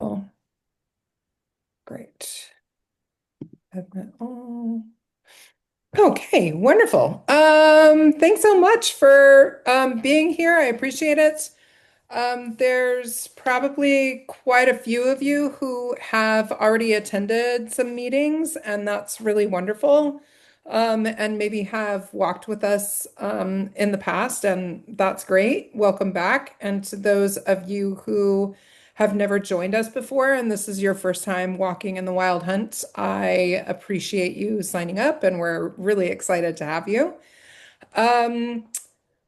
Wonderful. Great. Admit all. Okay, wonderful. Thanks so much for being here. I appreciate it. There's probably quite a few of you who have already attended some meetings, and that's really wonderful. And maybe have walked with us in the past, and that's great. Welcome back. And to those of you who have never joined us before, and this is your first time walking in the Wild Hunt, I appreciate you signing up, and we're really excited to have you. Um,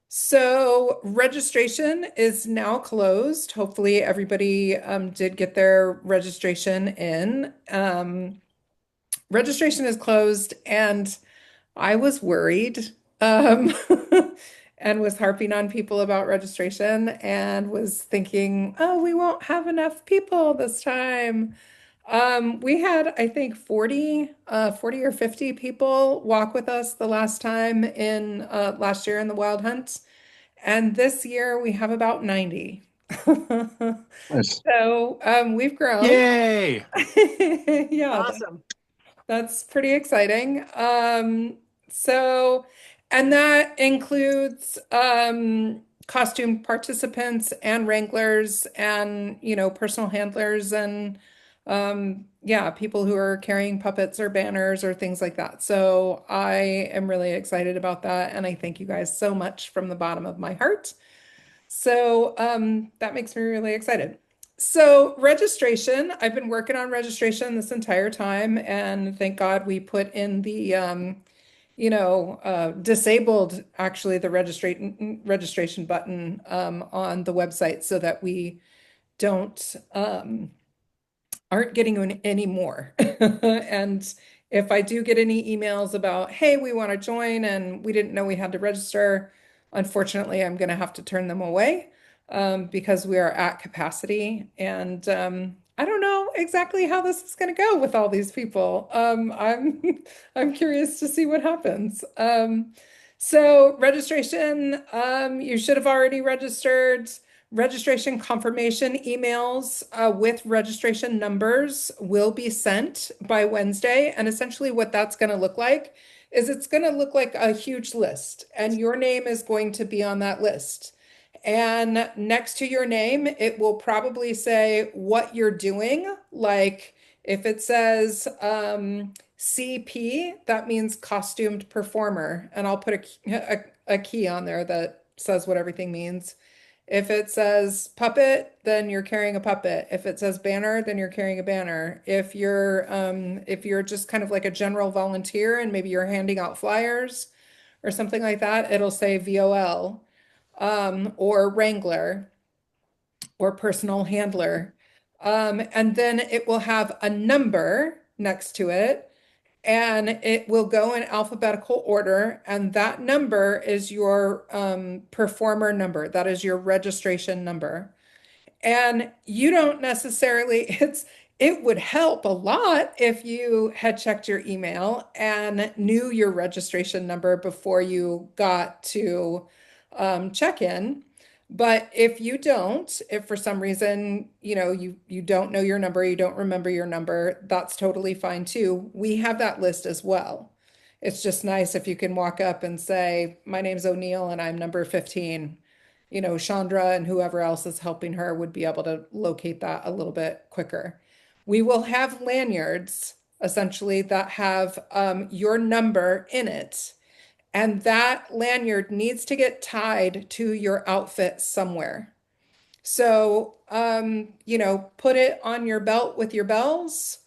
so registration is now closed. Hopefully everybody did get their registration in. Registration is closed, and I was worried um, and was harping on people about registration and was thinking, oh, we won't have enough people this time. We had, I think, 40 or 50 people walk with us the last time in last year in the Wild Hunt. And this year we have about 90. Nice. So we've grown. Yay! Yeah, Awesome. that's pretty exciting. So, and that includes costume participants and wranglers and, personal handlers and yeah, people who are carrying puppets or banners or things like that. So I am really excited about that. And I thank you guys so much from the bottom of my heart. So that makes me really excited. So registration, I've been working on registration this entire time, and thank God we put in the disabled actually the registration button on the website so that we don't aren't getting any more. And if I do get any emails about, hey, we want to join and we didn't know we had to register, unfortunately, I'm going to have to turn them away because we are at capacity. And I don't know exactly how this is going to go with all these people. I'm curious to see what happens. So registration, you should have already registered. Registration confirmation emails with registration numbers will be sent by Wednesday. And essentially, what that's going to look like is it's going to look like a huge list, and your name is going to be on that list. And next to your name, it will probably say what you're doing. Like if it says CP, that means costumed performer. And I'll put a key on there that says what everything means. If it says puppet, then you're carrying a puppet. If it says banner, then you're carrying a banner. If you're just kind of like a general volunteer and maybe you're handing out flyers or something like that, it'll say VOL, or Wrangler or personal handler. And then it will have a number next to it, and it will go in alphabetical order, and that number is your performer number. That is your registration number. And you don't necessarily, it would help a lot if you had checked your email and knew your registration number before you got to check in. But if you don't, if for some reason, you don't know your number, you don't remember your number, that's totally fine too. We have that list as well. It's just nice if you can walk up and say, my name's O'Neill and I'm number 15. Chandra and whoever else is helping her would be able to locate that a little bit quicker. We will have lanyards essentially that have your number in it. And that lanyard needs to get tied to your outfit somewhere. So, put it on your belt with your bells.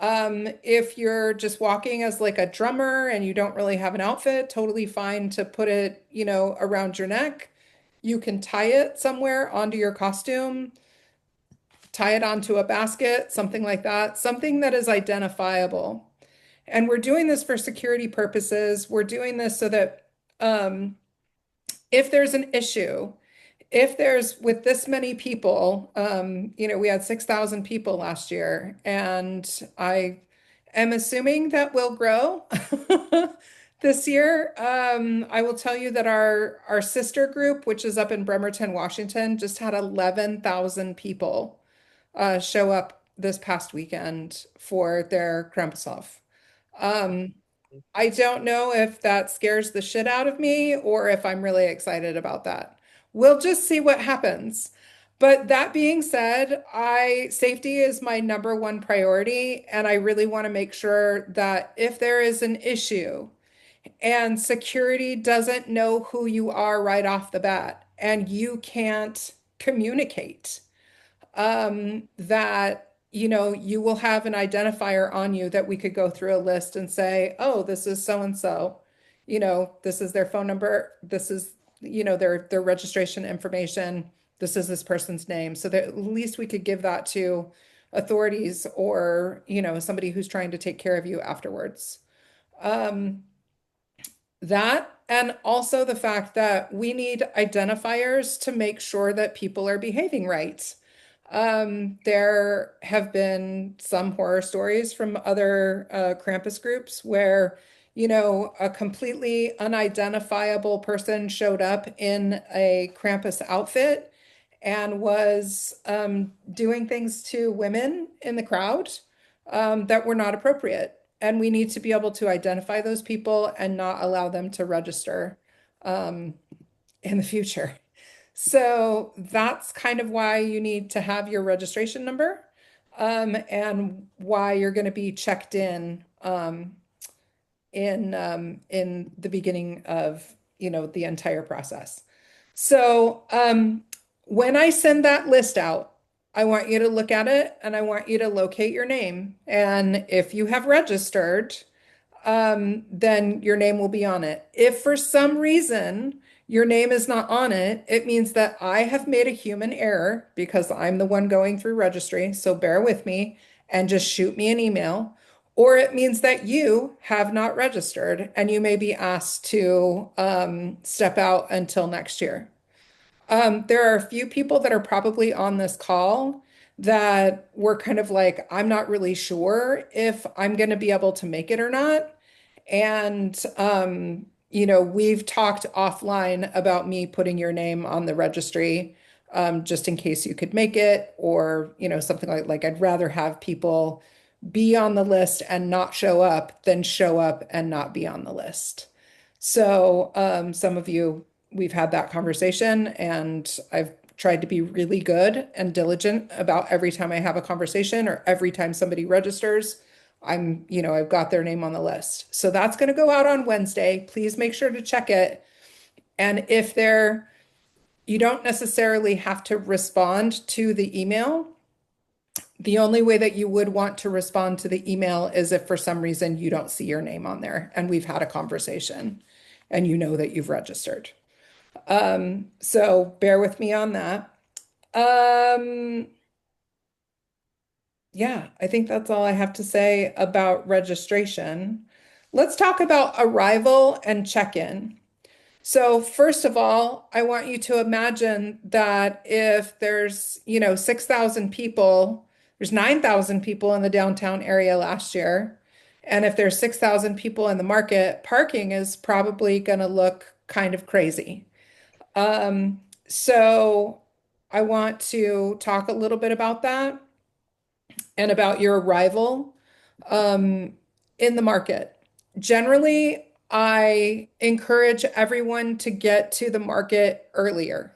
If you're just walking as like a drummer and you don't really have an outfit, totally fine to put it, around your neck. You can tie it somewhere onto your costume, tie it onto a basket, something like that, something that is identifiable. And we're doing this for security purposes. We're doing this so that um, if there's an issue, if there's with this many people, we had 6,000 people last year, and I am assuming that will grow this year. I will tell you that our sister group, which is up in Bremerton, Washington, just had 11,000 people show up this past weekend for their Krampushof. Um, I don't know if that scares the shit out of me or if I'm really excited about that. We'll just see what happens. But that being said, safety is my number one priority, and I really want to make sure that if there is an issue and security doesn't know who you are right off the bat and you can't communicate, that, you will have an identifier on you that we could go through a list and say, oh, this is so and so. This is their phone number. This is, their registration information. This is this person's name. So that at least we could give that to authorities or, somebody who's trying to take care of you afterwards. Um, that and also the fact that we need identifiers to make sure that people are behaving right. There have been some horror stories from other Krampus groups where, a completely unidentifiable person showed up in a Krampus outfit and was doing things to women in the crowd that were not appropriate. And we need to be able to identify those people and not allow them to register um, in the future. So that's kind of why you need to have your registration number and why you're going to be checked in the beginning of, the entire process. So when I send that list out, I want you to look at it and I want you to locate your name. And if you have registered, then your name will be on it. If for some reason your name is not on it, it means that I have made a human error because I'm the one going through registry. So bear with me and just shoot me an email. Or it means that you have not registered and you may be asked to step out until next year. There are a few people that are probably on this call that were kind of like, I'm not really sure if I'm going to be able to make it or not. And, we've talked offline about me putting your name on the registry, just in case you could make it, or, something like I'd rather have people be on the list and not show up than show up and not be on the list. So, some of you, we've had that conversation, and I've tried to be really good and diligent about every time I have a conversation or every time somebody registers. I've got their name on the list. So that's going to go out on Wednesday. Please make sure to check it. And if you don't necessarily have to respond to the email. The only way that you would want to respond to the email is if for some reason you don't see your name on there and we've had a conversation and you know that you've registered. So bear with me on that. Um, yeah, I think that's all I have to say about registration. Let's talk about arrival and check-in. So first of all, I want you to imagine that if there's, 6,000 people, there's 9,000 people in the downtown area last year. And if there's 6,000 people in the market, parking is probably going to look kind of crazy. So I want to talk a little bit about that and about your arrival um, in the market. Generally, I encourage everyone to get to the market earlier.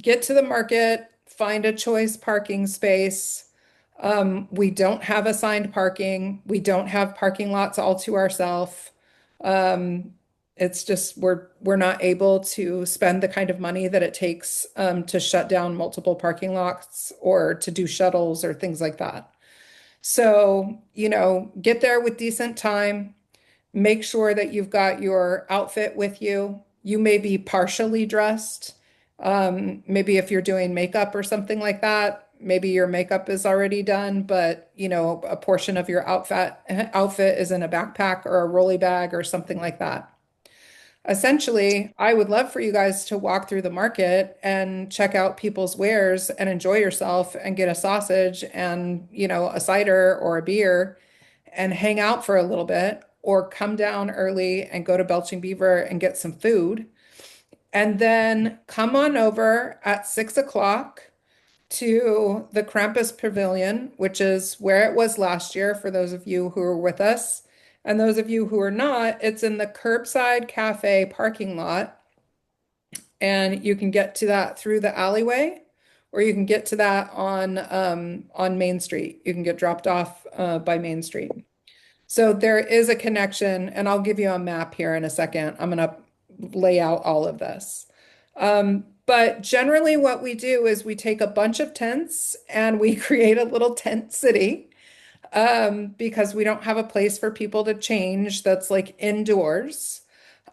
Get to the market, find a choice parking space. We don't have assigned parking. We don't have parking lots all to ourselves. Um, it's just we're not able to spend the kind of money that it takes to shut down multiple parking lots or to do shuttles or things like that. So, get there with decent time. Make sure that you've got your outfit with you. You may be partially dressed. Maybe if you're doing makeup or something like that, maybe your makeup is already done, but a portion of your outfit is in a backpack or a rolly bag or something like that. Essentially, I would love for you guys to walk through the market and check out people's wares and enjoy yourself and get a sausage and, a cider or a beer and hang out for a little bit, or come down early and go to Belching Beaver and get some food. And then come on over at 6 o'clock. to the Krampus Pavilion, which is where it was last year for those of you who are with us. And those of you who are not, it's in the Curbside Cafe parking lot. And you can get to that through the alleyway, or you can get to that on Main Street. You can get dropped off by Main Street. So there is a connection, and I'll give you a map here in a second. I'm going to lay out all of this. But generally, what we do is we take a bunch of tents and we create a little tent city because we don't have a place for people to change that's like indoors.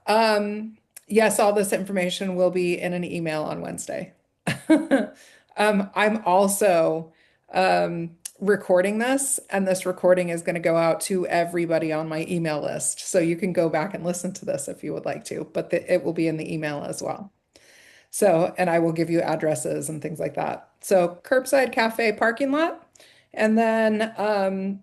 Um, yes, all this information will be in an email on Wednesday. I'm also recording this, and this recording is going to go out to everybody on my email list. So you can go back and listen to this if you would like to, but it will be in the email as well. So, and I will give you addresses and things like that. So, Curbside Cafe parking lot. And then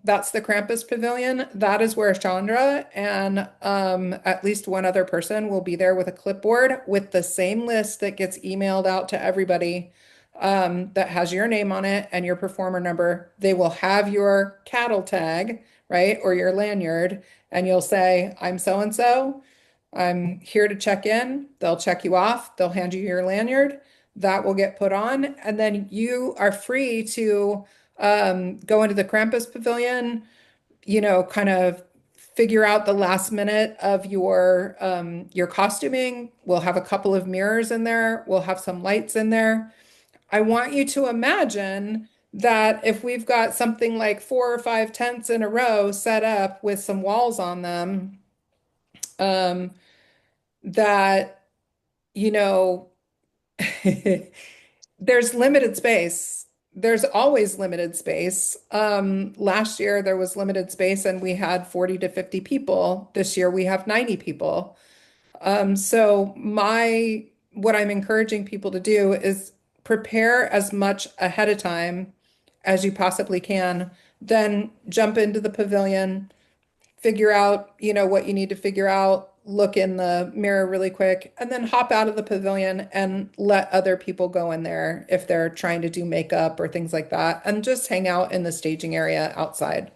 that's the Krampus Pavilion. That is where Chandra and at least one other person will be there with a clipboard with the same list that gets emailed out to everybody that has your name on it and your performer number. They will have your cattle tag, right? Or your lanyard, and you'll say, I'm so and so. I'm here to check in. They'll check you off. They'll hand you your lanyard. That will get put on. And then you are free to go into the Krampus Pavilion, kind of figure out the last minute of your costuming. We'll have a couple of mirrors in there. We'll have some lights in there. I want you to imagine that if we've got something like 4 or 5 tents in a row set up with some walls on them, um, that, you know, there's limited space. There's always limited space. Last year there was limited space and we had 40 to 50 people. This year we have 90 people. So what I'm encouraging people to do is prepare as much ahead of time as you possibly can, then jump into the pavilion, figure out, what you need to figure out, look in the mirror really quick, and then hop out of the pavilion and let other people go in there if they're trying to do makeup or things like that, and just hang out in the staging area outside.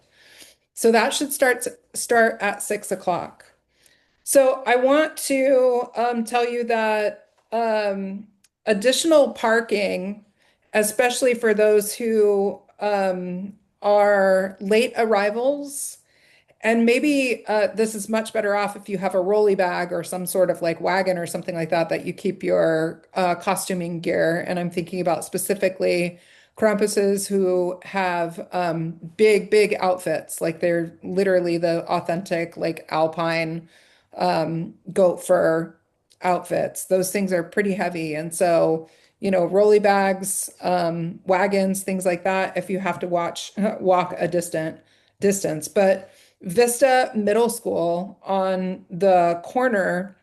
So that should start at 6 o'clock. So I want to tell you that additional parking, especially for those who are late arrivals, and maybe this is much better off if you have a rolly bag or some sort of like wagon or something like that that you keep your costuming gear. And I'm thinking about specifically Krampuses who have big, big outfits, like they're literally the authentic like alpine goat fur outfits. Those things are pretty heavy. And so, rolly bags, wagons, things like that, if you have to walk a distance. But Vista Middle School on the corner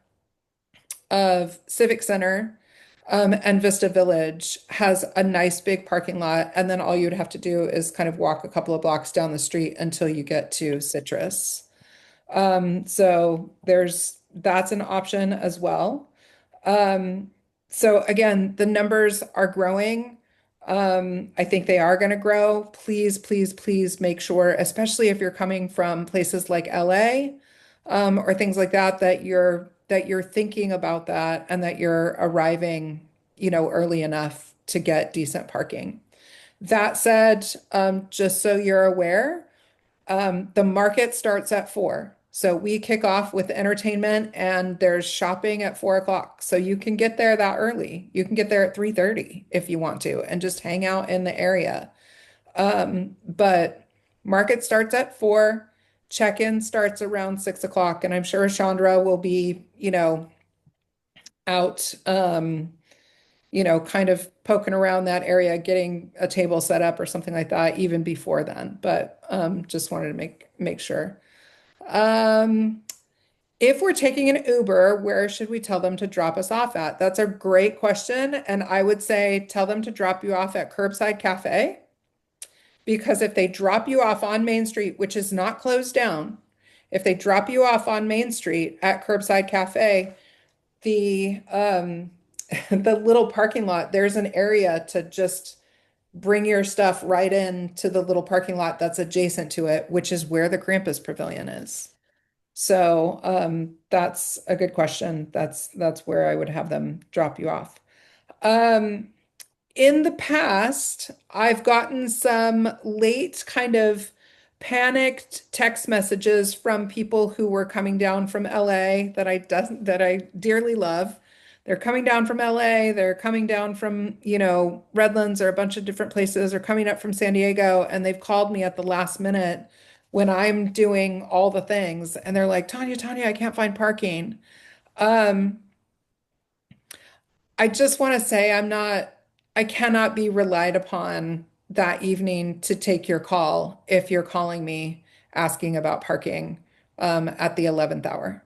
of Civic Center and Vista Village has a nice big parking lot. And then all you'd have to do is kind of walk a couple of blocks down the street until you get to Citrus. So that's an option as well. So again, the numbers are growing. I think they are going to grow. Please, please, please make sure, especially if you're coming from places like LA, or things like that, that you're thinking about that and that you're arriving, early enough to get decent parking. That said, just so you're aware, the market starts at 4. So we kick off with entertainment and there's shopping at 4 o'clock. So you can get there that early. You can get there at 3:30 if you want to and just hang out in the area. But market starts at 4. Check-in starts around 6 o'clock. And I'm sure Chandra will be, out, kind of poking around that area, getting a table set up or something like that even before then. But just wanted to make sure. Um, if we're taking an Uber, where should we tell them to drop us off at? That's a great question. And I would say tell them to drop you off at Curbside Cafe, because if they drop you off on Main Street, which is not closed down, if they drop you off on Main Street at Curbside Cafe, the the little parking lot, there's an area to just bring your stuff right into the little parking lot that's adjacent to it, which is where the Krampus Pavilion is. So that's a good question. That's where I would have them drop you off. Um, in the past, I've gotten some late kind of panicked text messages from people who were coming down from LA that I dearly love. They're coming down from LA, they're coming down from, Redlands or a bunch of different places, or coming up from San Diego, and they've called me at the last minute when I'm doing all the things, and they're like, Tanya, I can't find parking. Um, I just want to say I cannot be relied upon that evening to take your call if you're calling me asking about parking at the 11th hour.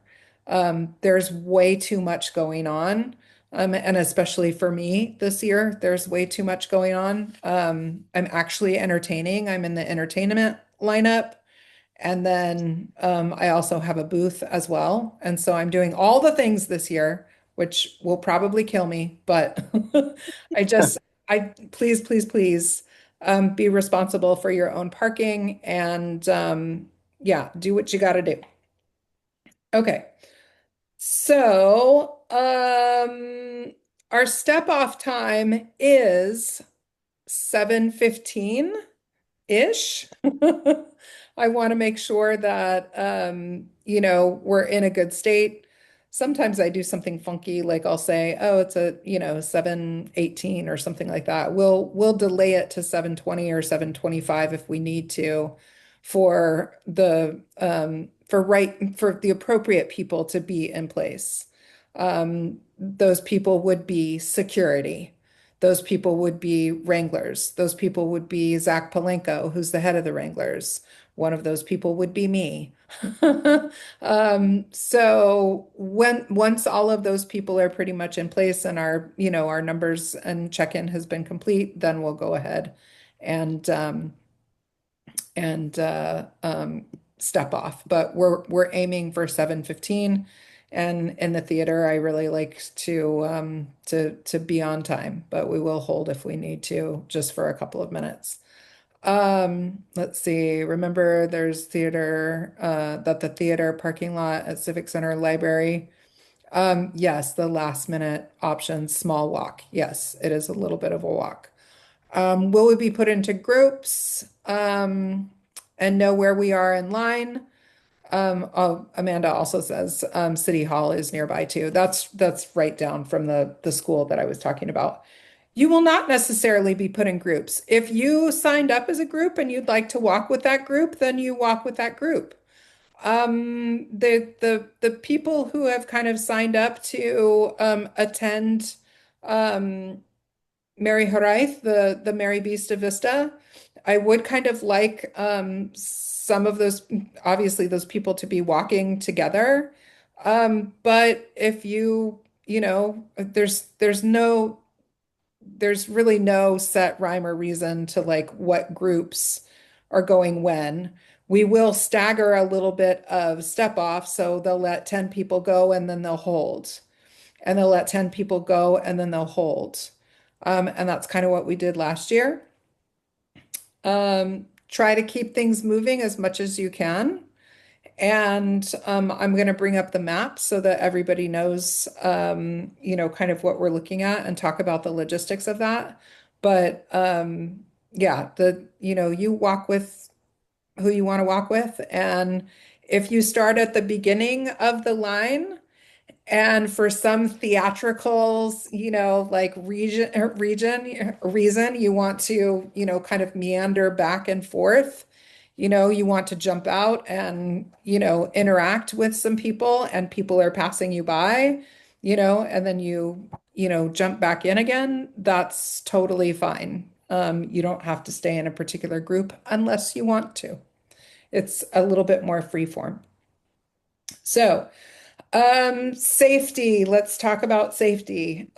There's way too much going on. And especially for me this year, there's way too much going on. I'm actually entertaining. I'm in the entertainment lineup. And then I also have a booth as well. And so I'm doing all the things this year, which will probably kill me. But I just, please, be responsible for your own parking and yeah, do what you got to do. Okay. So our step off time is 7:15 ish. I want to make sure that we're in a good state. Sometimes I do something funky, like I'll say, oh, it's a, 7:18 or something like that. We'll delay it to 7:20 or 7:25 if we need to for the appropriate people to be in place. Those people would be security. Those people would be Wranglers. Those people would be Zach Palenko, who's the head of the Wranglers. One of those people would be me. So once all of those people are pretty much in place and our numbers and check-in has been complete, then we'll go ahead and and step off. But we're aiming for 7:15. And in the theater, I really like to be on time, but we will hold if we need to, just for a couple of minutes. Let's see. Remember, there's the theater parking lot at Civic Center Library. Yes, the last minute option, small walk. Yes, it is a little bit of a walk. Will we be put into groups and know where we are in line? Oh, Amanda also says City Hall is nearby too. That's right down from the school that I was talking about. You will not necessarily be put in groups. If you signed up as a group and you'd like to walk with that group, then you walk with that group. The people who have kind of signed up to attend Mary Horaith, the Mary Beast of Vista, I would kind of like some of those, obviously those people to be walking together. But if there's really no set rhyme or reason to like what groups are going when. We will stagger a little bit of step off, so they'll let 10 people go and then they'll hold. And they'll let 10 people go and then they'll hold. And that's kind of what we did last year. Try to keep things moving as much as you can. And I'm going to bring up the map so that everybody knows, kind of what we're looking at and talk about the logistics of that. But yeah, you walk with who you want to walk with. And if you start at the beginning of the line, and for some theatricals, like reason, you want to, kind of meander back and forth. You want to jump out and, interact with some people and people are passing you by, and then jump back in again. That's totally fine. You don't have to stay in a particular group unless you want to. It's a little bit more free form. So, safety. Let's talk about safety.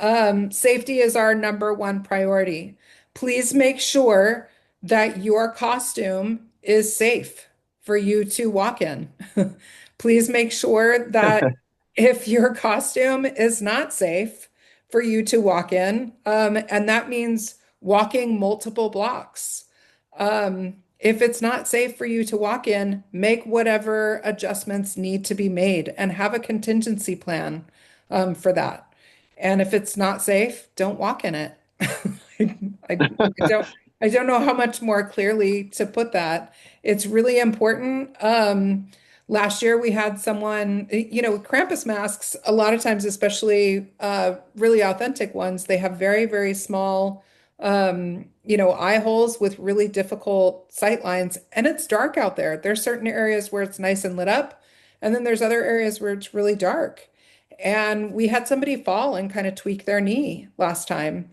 Safety is our number one priority. Please make sure that your costume is safe for you to walk in. Please make sure that if your costume is not safe for you to walk in, and that means walking multiple blocks. If it's not safe for you to walk in, make whatever adjustments need to be made and have a contingency plan for that. And if it's not safe, don't walk in it. I, I don't know how much more clearly to put that. It's really important. Last year we had someone, with Krampus masks, a lot of times, especially really authentic ones, they have very, very small, eye holes with really difficult sight lines, and it's dark out there. There's certain areas where it's nice and lit up, and then there's other areas where it's really dark. And we had somebody fall and kind of tweak their knee last time.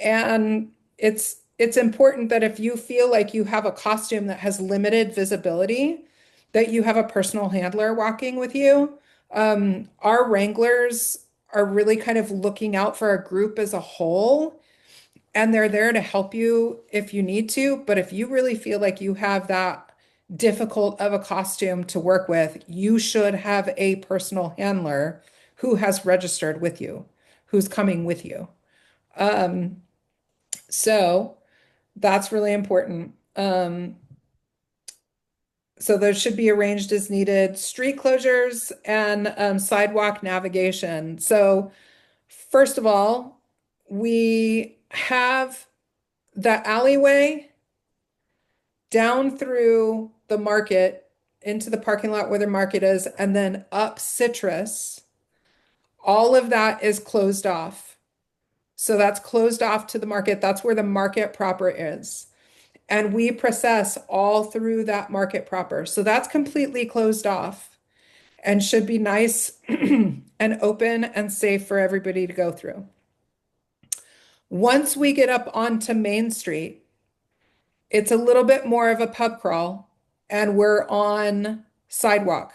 And it's important that if you feel like you have a costume that has limited visibility, that you have a personal handler walking with you. Our wranglers are really kind of looking out for a group as a whole, and they're there to help you if you need to. But if you really feel like you have that difficult of a costume to work with, you should have a personal handler who has registered with you, who's coming with you. So that's really important. So those should be arranged as needed. Street closures and sidewalk navigation. So first of all, we have the alleyway down through the market into the parking lot where the market is, and then up Citrus. All of that is closed off. So that's closed off to the market. That's where the market proper is. And we process all through that market proper. So that's completely closed off and should be nice and open and safe for everybody to go through. Once we get up onto Main Street, it's a little bit more of a pub crawl, and we're on sidewalk.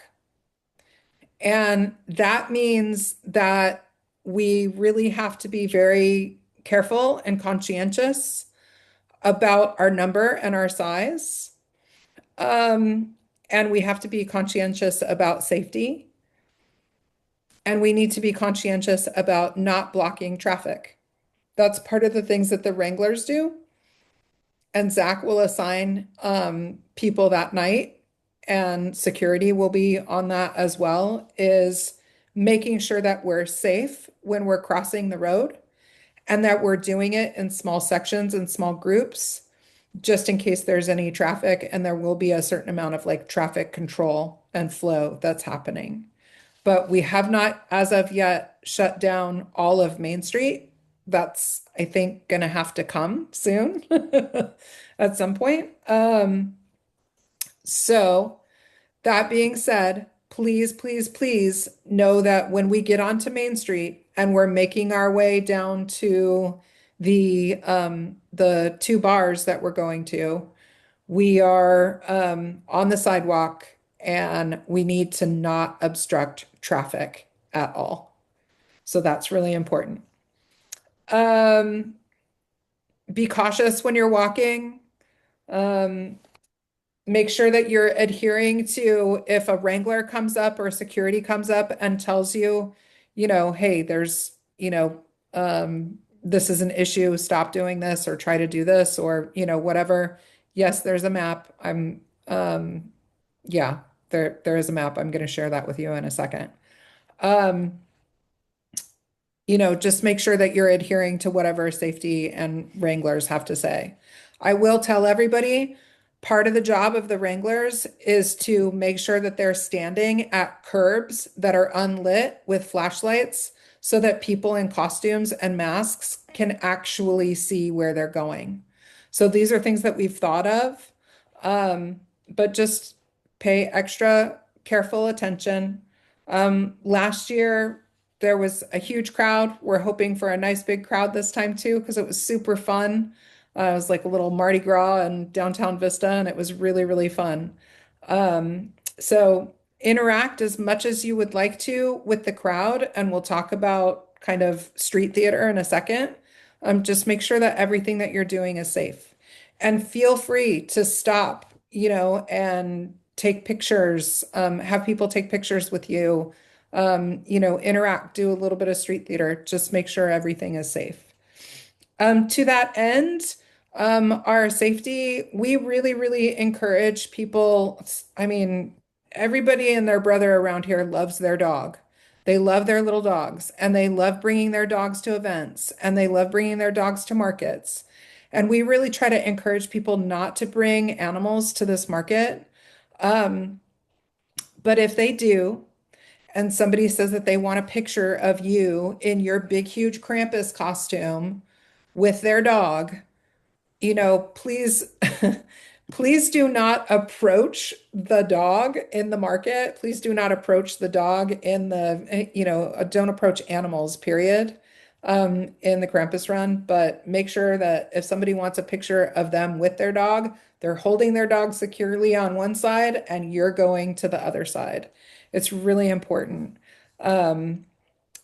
And that means that we really have to be very careful and conscientious about our number and our size. And we have to be conscientious about safety. And we need to be conscientious about not blocking traffic. That's part of the things that the Wranglers do. And Zach will assign people that night, and security will be on that as well, is making sure that we're safe when we're crossing the road and that we're doing it in small sections and small groups, just in case there's any traffic, and there will be a certain amount of like traffic control and flow that's happening. But we have not, as of yet, shut down all of Main Street. That's, I think, gonna have to come soon at some point. So that being said, please, please, please know that when we get onto Main Street and we're making our way down to the two bars that we're going to, we are on the sidewalk and we need to not obstruct traffic at all. So that's really important. Be cautious when you're walking. Make sure that you're adhering to, if a wrangler comes up or security comes up and tells you, hey, there's, this is an issue, stop doing this or try to do this or, whatever. Yes, there's a map. Yeah, there is a map. I'm going to share that with you in a second. Just make sure that you're adhering to whatever safety and wranglers have to say. I will tell everybody, part of the job of the wranglers is to make sure that they're standing at curbs that are unlit with flashlights so that people in costumes and masks can actually see where they're going. So these are things that we've thought of, but just pay extra careful attention. Last year, there was a huge crowd. We're hoping for a nice big crowd this time too, because it was super fun. It was like a little Mardi Gras in downtown Vista, and it was really, really fun. So interact as much as you would like to with the crowd, and we'll talk about kind of street theater in a second. Just make sure that everything that you're doing is safe. And feel free to stop, and take pictures, have people take pictures with you, interact, do a little bit of street theater, just make sure everything is safe. To that end, Our safety, we really, really encourage people. I mean, everybody and their brother around here loves their dog. They love their little dogs and they love bringing their dogs to events and they love bringing their dogs to markets. And we really try to encourage people not to bring animals to this market. Um, but if they do, and somebody says that they want a picture of you in your big, huge Krampus costume with their dog, please, please do not approach the dog in the market. Please do not approach the dog in don't approach animals, period, in the Krampus run. But make sure that if somebody wants a picture of them with their dog, they're holding their dog securely on one side and you're going to the other side. It's really important. Um,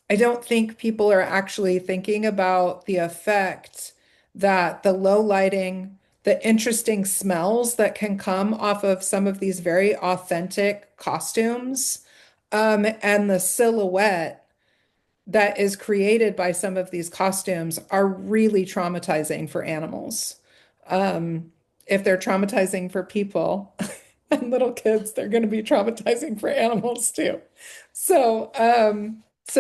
I don't think people are actually thinking about the effect that the low lighting, the interesting smells that can come off of some of these very authentic costumes, and the silhouette that is created by some of these costumes are really traumatizing for animals. Um, if they're traumatizing for people and little kids, they're going to be traumatizing for animals too. So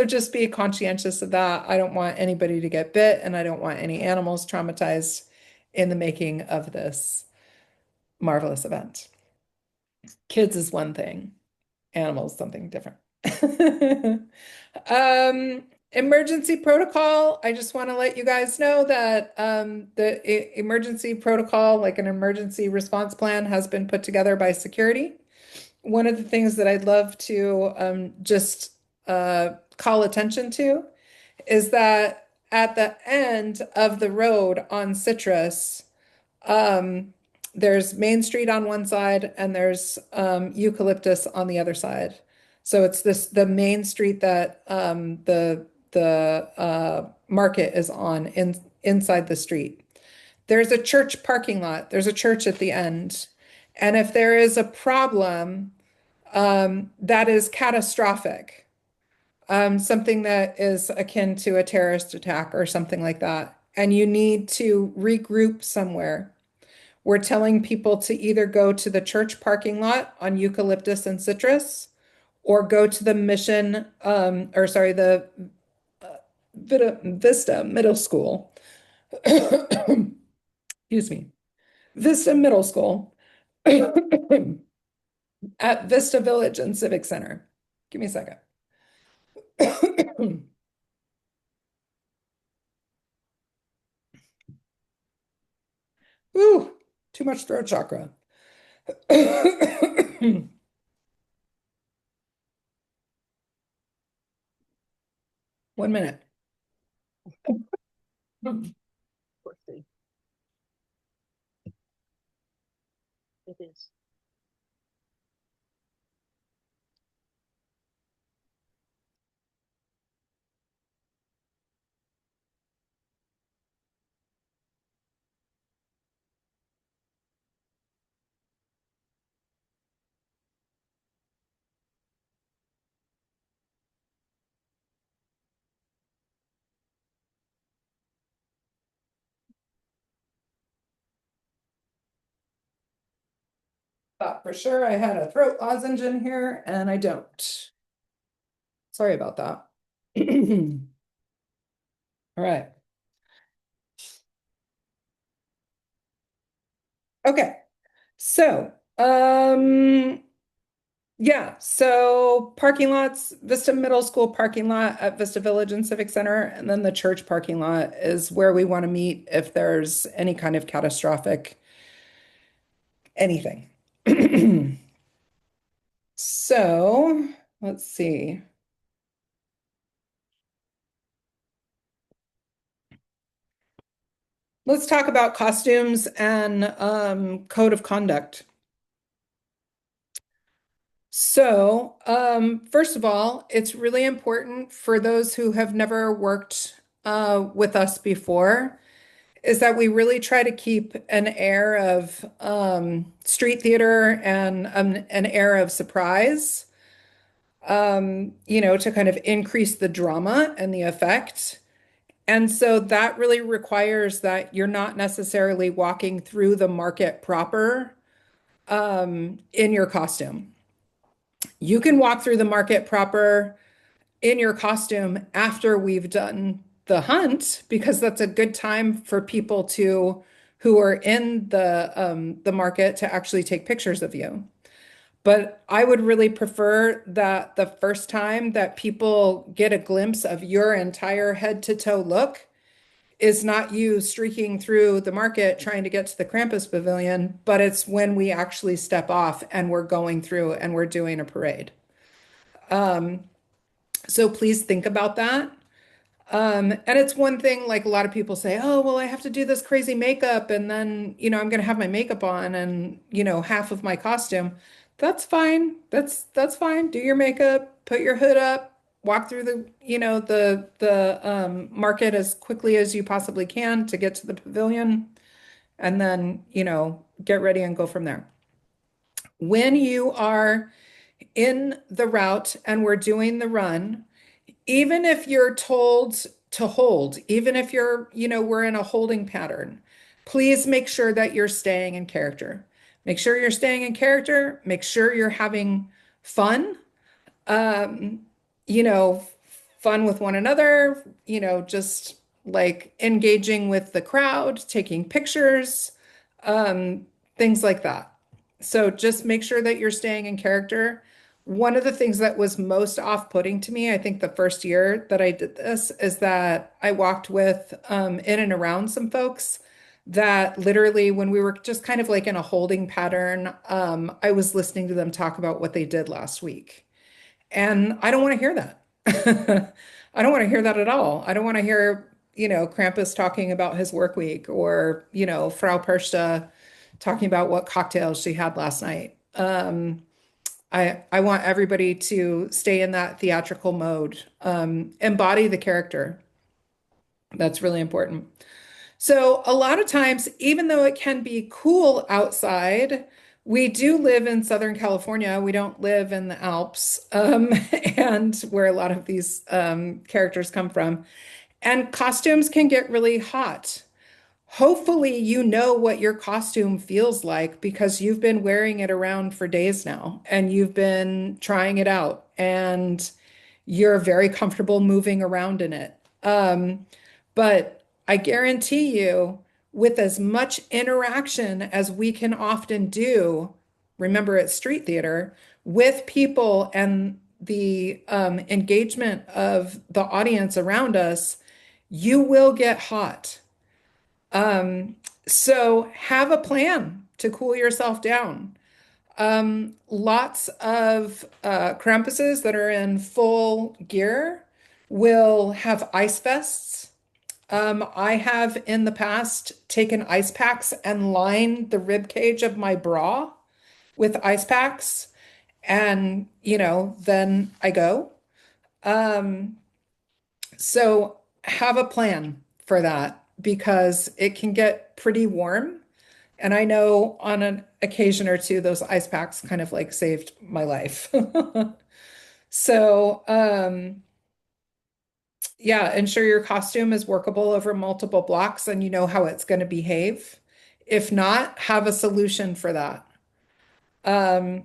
just be conscientious of that. I don't want anybody to get bit, and I don't want any animals traumatized in the making of this marvelous event. Kids is one thing, animals something different. Emergency protocol. I just want to let you guys know that the emergency protocol, like an emergency response plan, has been put together by security. One of the things that I'd love to just call attention to is that at the end of the road on Citrus, um, there's Main Street on one side and there's Eucalyptus on the other side. So it's the main street that the market is on inside the street. There's a church parking lot. There's a church at the end. And if there is a problem, that is catastrophic, something that is akin to a terrorist attack or something like that, and you need to regroup somewhere. We're telling people to either go to the church parking lot on Eucalyptus and Citrus or go to the Mission, or sorry, the Vista Middle School. Excuse me. Vista Middle School at Vista Village and Civic Center. Give me a second. Ooh, too much throat chakra. 1 minute. Poor thing. It is. Thought for sure I had a throat lozenge in here, and I don't. Sorry about that. All right. Okay. So, yeah, so parking lots, Vista Middle School parking lot at Vista Village and Civic Center, and then the church parking lot is where we want to meet if there's any kind of catastrophic anything. So, let's see. Let's talk about costumes and code of conduct. So, first of all, it's really important for those who have never worked with us before, is that we really try to keep an air of street theater and an air of surprise, to kind of increase the drama and the effect. And so that really requires that you're not necessarily walking through the market proper in your costume. You can walk through the market proper in your costume after we've done the hunt, because that's a good time for people to who are in the market to actually take pictures of you. But I would really prefer that the first time that people get a glimpse of your entire head to toe look is not you streaking through the market trying to get to the Krampus pavilion, but it's when we actually step off and we're going through and we're doing a parade. So please think about that. And it's one thing, like a lot of people say, oh, well, I have to do this crazy makeup and then, I'm going to have my makeup on and, half of my costume. That's fine. That's fine. Do your makeup, put your hood up, walk through the market as quickly as you possibly can to get to the pavilion, and then, get ready and go from there. When you are in the route and we're doing the run, even if you're told to hold, even if we're in a holding pattern, please make sure that you're staying in character. Make sure you're staying in character. Make sure you're having fun, um, you know, fun with one another, just like engaging with the crowd, taking pictures, um, things like that. So just make sure that you're staying in character. One of the things that was most off-putting to me, I think the first year that I did this, is that I walked with in and around some folks that literally, when we were just kind of like in a holding pattern, I was listening to them talk about what they did last week. And I don't want to hear that. I don't want to hear that at all. I don't want to hear, Krampus talking about his work week, or, Frau Persta talking about what cocktails she had last night. I want everybody to stay in that theatrical mode, embody the character. That's really important. So a lot of times, even though it can be cool outside, we do live in Southern California. We don't live in the Alps, and where a lot of these characters come from. And costumes can get really hot. Hopefully, you know what your costume feels like because you've been wearing it around for days now and you've been trying it out and you're very comfortable moving around in it. But I guarantee you, with as much interaction as we can often do, remember it's street theater, with people and the engagement of the audience around us, you will get hot. So have a plan to cool yourself down. Lots of Krampuses that are in full gear will have ice vests. I have in the past taken ice packs and lined the rib cage of my bra with ice packs, and then I go. So have a plan for that because it can get pretty warm. And I know on an occasion or two, those ice packs kind of like saved my life. So, yeah, ensure your costume is workable over multiple blocks and you know how it's going to behave. If not, have a solution for that. Um,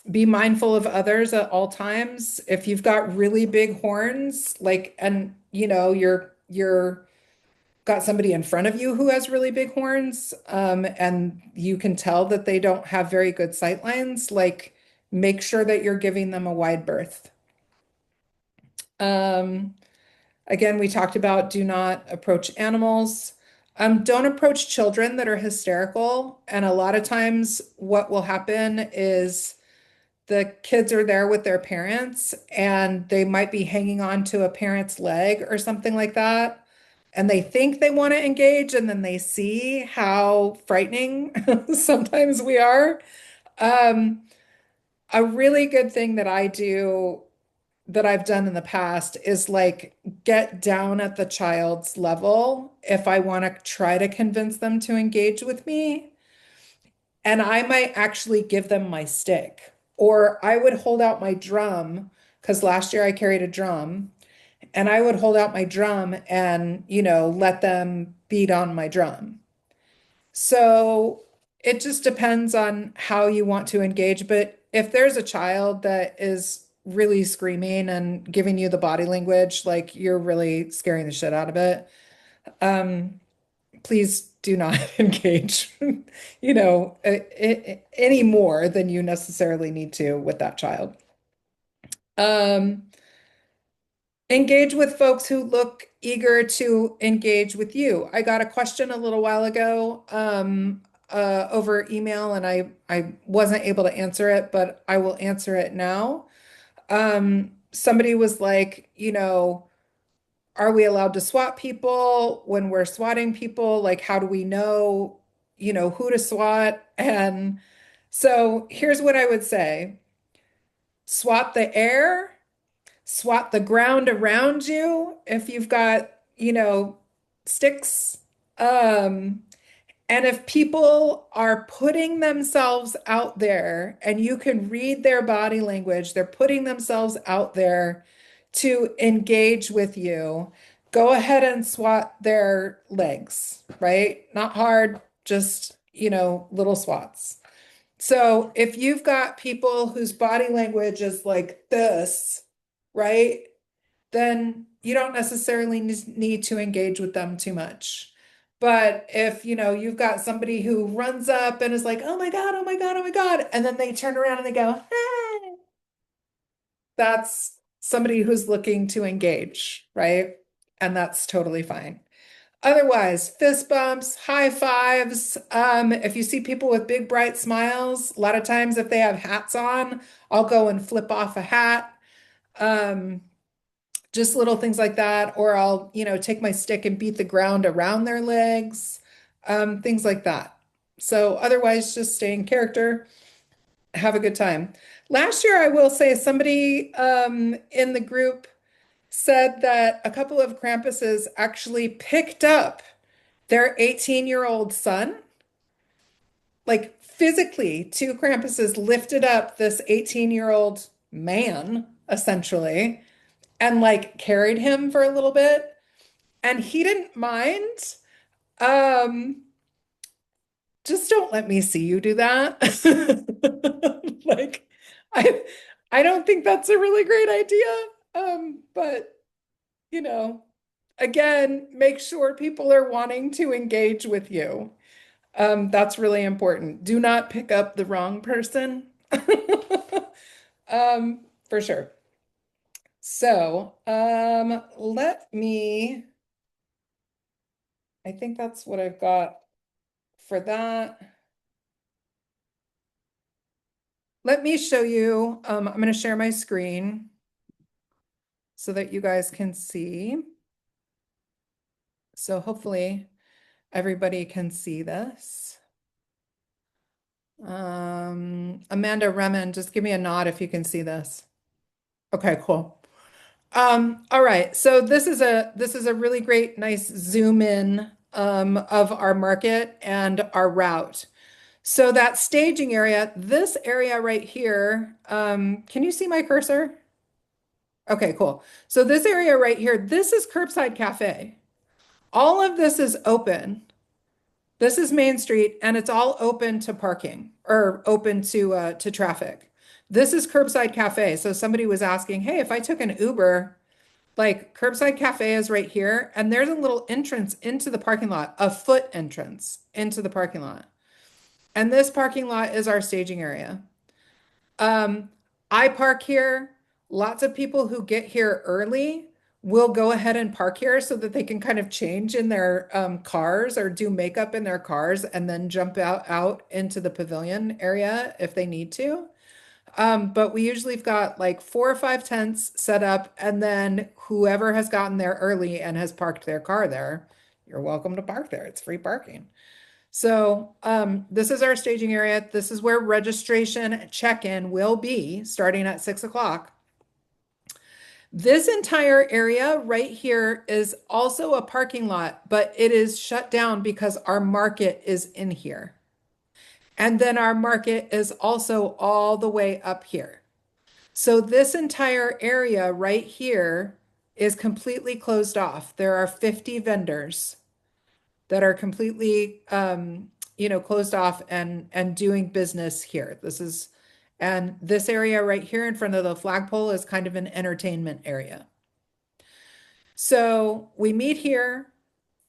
be mindful of others at all times. If you've got really big horns, like, and you're got somebody in front of you who has really big horns, and you can tell that they don't have very good sight lines, like make sure that you're giving them a wide berth. Um, Again, we talked about do not approach animals. Don't approach children that are hysterical. And a lot of times, what will happen is the kids are there with their parents and they might be hanging on to a parent's leg or something like that. And they think they want to engage, and then they see how frightening sometimes we are. Um, a really good thing that I do that I've done in the past is like get down at the child's level if I want to try to convince them to engage with me. And I might actually give them my stick, or I would hold out my drum because last year I carried a drum and I would hold out my drum and, let them beat on my drum. So it just depends on how you want to engage. But if there's a child that is really screaming and giving you the body language, like you're really scaring the shit out of it, um, please do not engage, any more than you necessarily need to with that child. Um, Engage with folks who look eager to engage with you. I got a question a little while ago over email, and I wasn't able to answer it, but I will answer it now. Somebody was like, are we allowed to swat people when we're swatting people? Like, how do we know, who to swat? And so here's what I would say. Swat the air, swat the ground around you if you've got, sticks. Um, and if people are putting themselves out there and you can read their body language, they're putting themselves out there to engage with you, go ahead and swat their legs, right? Not hard, just, little swats. So if you've got people whose body language is like this, right, then you don't necessarily need to engage with them too much. But if, you've got somebody who runs up and is like, oh my God, oh my God, oh my God, and then they turn around and they go, hey, that's somebody who's looking to engage, right? And that's totally fine. Otherwise, fist bumps, high fives. If you see people with big bright smiles, a lot of times if they have hats on, I'll go and flip off a hat. Um, just little things like that, or I'll, take my stick and beat the ground around their legs, things like that. So otherwise, just stay in character, have a good time. Last year, I will say somebody in the group said that a couple of Krampuses actually picked up their 18-year-old son, like physically, two Krampuses lifted up this 18-year-old man, essentially, and like carried him for a little bit. And he didn't mind. Um, just don't let me see you do that. Like, I I don't think that's a really great idea. But you know, again, make sure people are wanting to engage with you. That's really important. Do not pick up the wrong person. For sure. So, I think that's what I've got for that. Let me show you, I'm going to share my screen so that you guys can see. So hopefully everybody can see this. Amanda Remen, just give me a nod if you can see this. Okay, cool. All right, so this is a really great, nice zoom in of our market and our route. So that staging area, this area right here, can you see my cursor? Okay, cool. So this area right here, this is Curbside Cafe. All of this is open. This is Main Street, and it's all open to parking or open to traffic. This is Curbside Cafe. So somebody was asking, hey, if I took an Uber, like Curbside Cafe is right here, and there's a little entrance into the parking lot, a foot entrance into the parking lot. And this parking lot is our staging area. Um, I park here. Lots of people who get here early will go ahead and park here so that they can kind of change in their cars or do makeup in their cars and then jump out into the pavilion area if they need to. But we usually have got like 4 or 5 tents set up, and then whoever has gotten there early and has parked their car there, you're welcome to park there. It's free parking. So this is our staging area. This is where registration check-in will be starting at 6 o'clock. This entire area right here is also a parking lot, but it is shut down because our market is in here. And then our market is also all the way up here. So this entire area right here is completely closed off. There are 50 vendors that are completely, closed off and doing business here. And this area right here in front of the flagpole is kind of an entertainment area. So we meet here,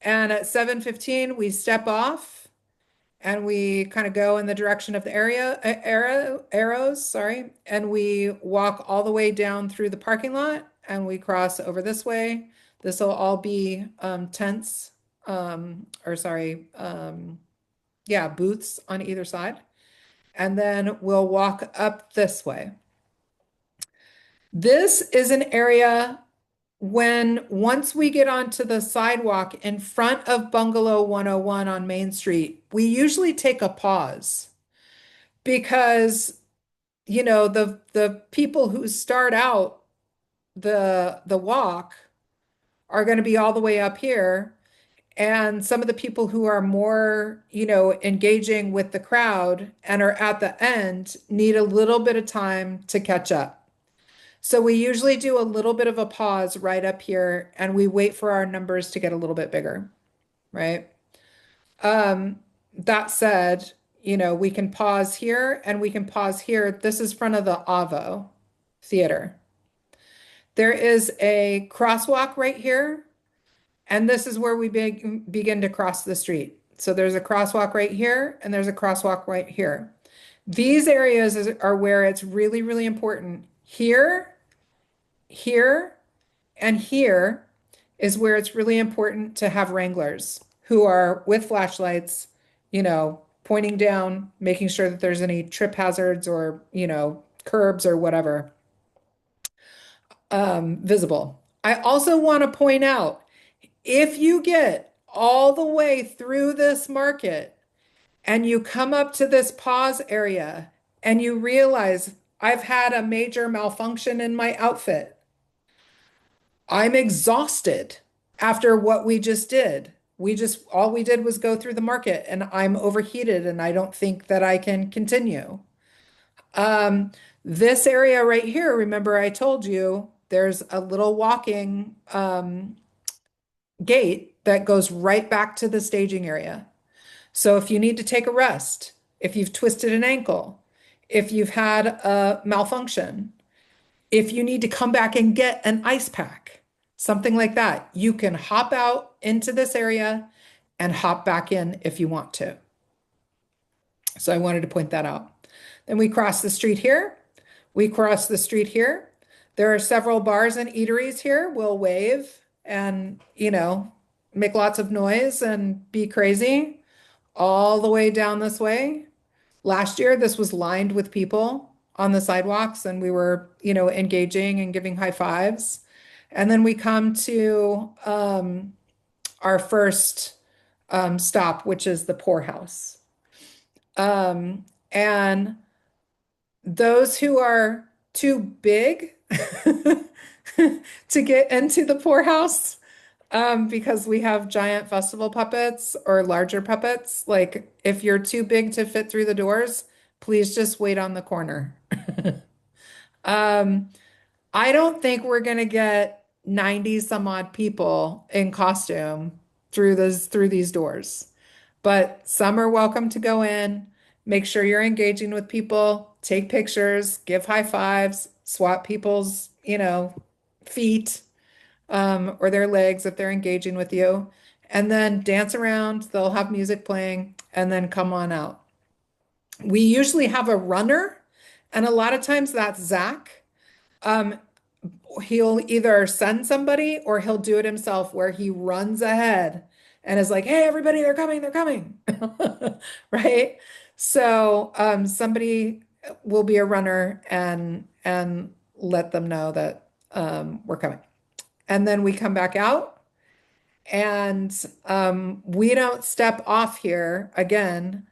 and at 7:15 we step off and we kind of go in the direction of the arrows, sorry, and we walk all the way down through the parking lot and we cross over this way. This will all be tents, or sorry, yeah, booths on either side. And then we'll walk up this way. This is an area once we get onto the sidewalk in front of Bungalow 101 on Main Street, we usually take a pause because, the people who start out the walk are going to be all the way up here. And some of the people who are more, engaging with the crowd and are at the end need a little bit of time to catch up. So we usually do a little bit of a pause right up here and we wait for our numbers to get a little bit bigger, right? That said, we can pause here and we can pause here. This is front of the Avo Theater. There is a crosswalk right here, and this is where we begin to cross the street. So there's a crosswalk right here, and there's a crosswalk right here. These areas are where it's really, really important. Here, here, and here is where it's really important to have wranglers who are with flashlights, pointing down, making sure that there's any trip hazards or, curbs or whatever visible. I also want to point out, if you get all the way through this market and you come up to this pause area and you realize I've had a major malfunction in my outfit, I'm exhausted after what we just did. All we did was go through the market and I'm overheated and I don't think that I can continue. This area right here, remember I told you there's a little walking gate that goes right back to the staging area. So if you need to take a rest, if you've twisted an ankle, if you've had a malfunction, if you need to come back and get an ice pack, something like that, you can hop out into this area and hop back in if you want to. So I wanted to point that out. Then we cross the street here. We cross the street here. There are several bars and eateries here. We'll wave and, make lots of noise and be crazy all the way down this way. Last year, this was lined with people on the sidewalks and we were, engaging and giving high fives. And then we come to our first stop, which is the poorhouse. And those who are too big to get into the poorhouse, because we have giant festival puppets or larger puppets, like if you're too big to fit through the doors, please just wait on the corner. I don't think we're gonna get 90 some odd people in costume through these doors. But some are welcome to go in. Make sure you're engaging with people, take pictures, give high fives, swap people's, feet or their legs if they're engaging with you, and then dance around. They'll have music playing and then come on out. We usually have a runner, and a lot of times that's Zach. He'll either send somebody or he'll do it himself where he runs ahead and is like, hey, everybody, they're coming, they're coming. Right? So somebody will be a runner and let them know that we're coming. And then we come back out and we don't step off here again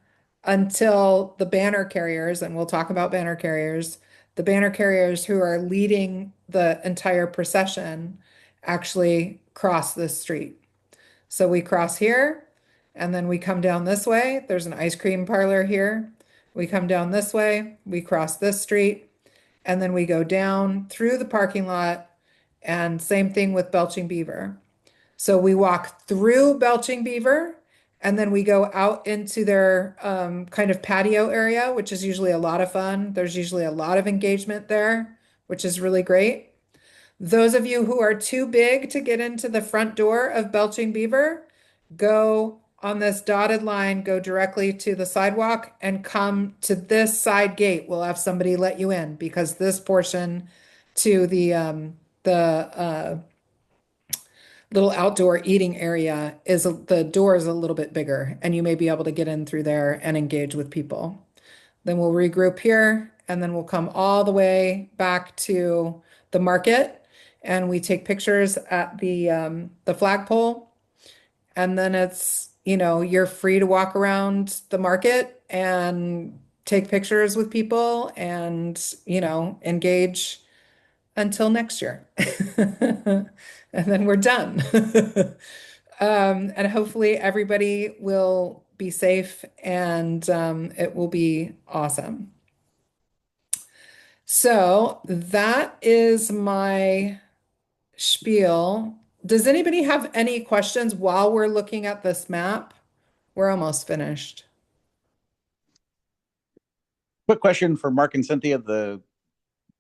until the banner carriers, and we'll talk about banner carriers, the banner carriers who are leading the entire procession actually cross this street. So we cross here and then we come down this way. There's an ice cream parlor here. We come down this way, we cross this street, and then we go down through the parking lot And same thing with Belching Beaver. So we walk through Belching Beaver and then we go out into their kind of patio area, which is usually a lot of fun. There's usually a lot of engagement there, which is really great. Those of you who are too big to get into the front door of Belching Beaver, go on this dotted line, go directly to the sidewalk and come to this side gate. We'll have somebody let you in because this portion to the little outdoor eating area the door is a little bit bigger and you may be able to get in through there and engage with people. Then we'll regroup here and then we'll come all the way back to the market and we take pictures at the flagpole. And then you're free to walk around the market and take pictures with people and, engage until next year. And then we're done. And hopefully everybody will be safe and it will be awesome. So that is my spiel. Does anybody have any questions while we're looking at this map? We're almost finished. Quick question for Mark and Cynthia, the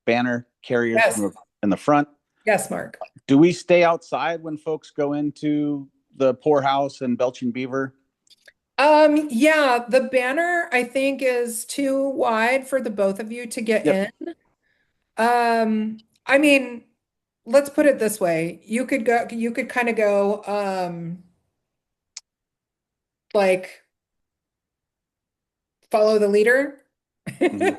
banner carriers Yes. in the front. Yes, Mark. Do we stay outside when folks go into the poorhouse and Belching Beaver? Yeah, the banner I think is too wide for the both of you to get Yep. in. I mean, let's put it this way. You could kind of go like follow the leader. Mhm.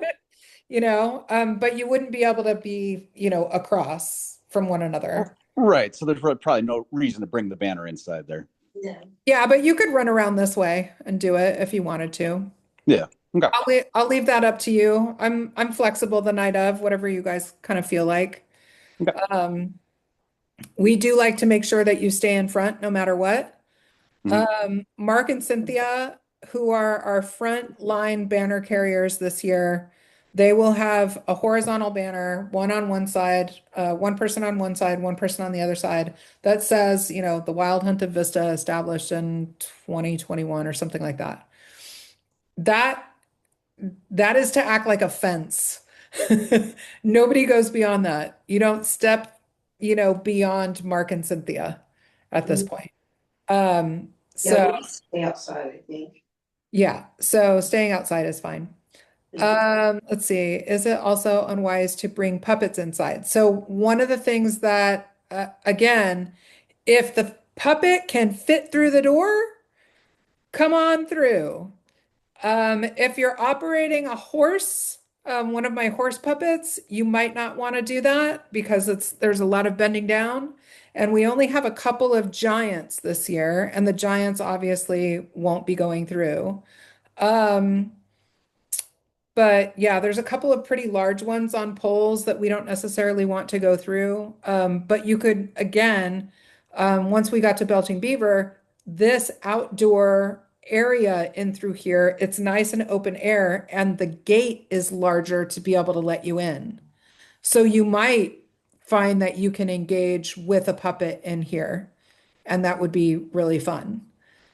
But you wouldn't be able to be, across from one another. Right. So there's probably no reason to bring the banner inside there. Yeah. Yeah, but you could run around this way and do it if you wanted to. Yeah. Okay. I'll leave that up to you. I'm flexible the night of, whatever you guys kind of feel like. Okay. Um, we do like to make sure that you stay in front no matter what. Mhm. Mark and Cynthia, who are our front line banner carriers this year, they will have a horizontal banner, one on one side, one person on one side, one person on the other side, that says, the Wild Hunt of Vista established in 2021 or something like that. That that is to act like a fence. Nobody goes beyond that. You don't step, beyond Mark and Cynthia at this point. Um, Yeah, so we stay outside, I think. yeah, so staying outside is fine. Let's see. Is it also unwise to bring puppets inside? So one of the things that, again, if the puppet can fit through the door, come on through. If you're operating a horse, one of my horse puppets, you might not want to do that because there's a lot of bending down. And we only have a couple of giants this year, and the giants obviously won't be going through. Um, but yeah, there's a couple of pretty large ones on poles that we don't necessarily want to go through. But you could, again, once we got to Belching Beaver, this outdoor area in through here, it's nice and open air, and the gate is larger to be able to let you in. So you might find that you can engage with a puppet in here, and that would be really fun.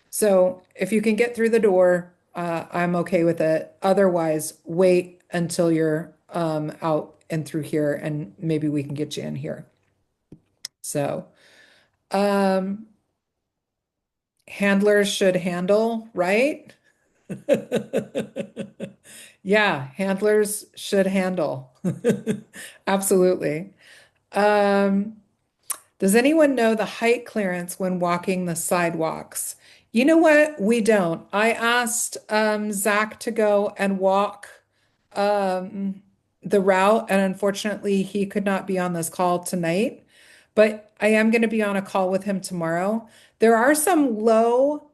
So if you can get through the door, I'm okay with it. Otherwise, wait until you're out and through here, and maybe we can get you in here. So, um, handlers should handle, right? Yeah, handlers should handle. Absolutely. Um, Does anyone know the height clearance when walking the sidewalks? You know what? We don't. I asked Zach to go and walk um, the route, and unfortunately, he could not be on this call tonight. But I am going to be on a call with him tomorrow. There are some low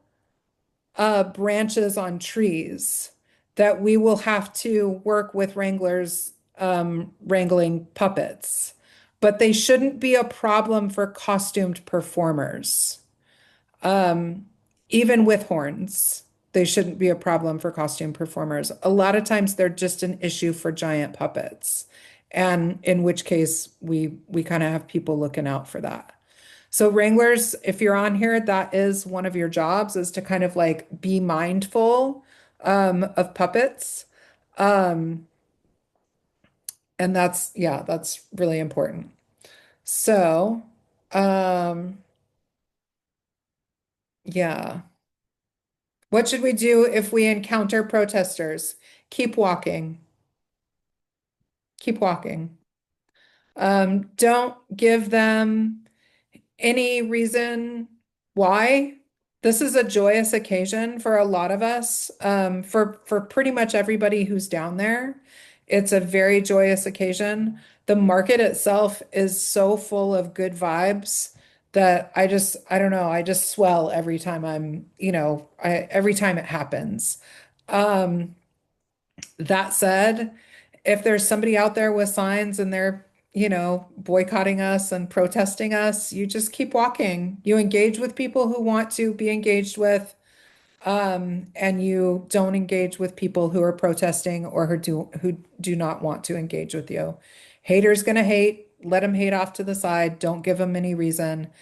branches on trees that we will have to work with wranglers wrangling puppets, but they shouldn't be a problem for costumed performers. Um, Even with horns, they shouldn't be a problem for costume performers. A lot of times they're just an issue for giant puppets. And in which case we kind of have people looking out for that. So wranglers, if you're on here, that is one of your jobs is to kind of like be mindful of puppets. Um, and that's, yeah, that's really important. So, um, yeah. What should we do if we encounter protesters? Keep walking. Keep walking. Don't give them any reason why. This is a joyous occasion for a lot of us, for pretty much everybody who's down there. It's a very joyous occasion. The market itself is so full of good vibes that I don't know, I just swell every time every time it happens. Um, that said, if there's somebody out there with signs and they're, boycotting us and protesting us, you just keep walking. You engage with people who want to be engaged with, and you don't engage with people who are protesting or who do not want to engage with you. Haters gonna hate, let them hate off to the side, don't give them any reason.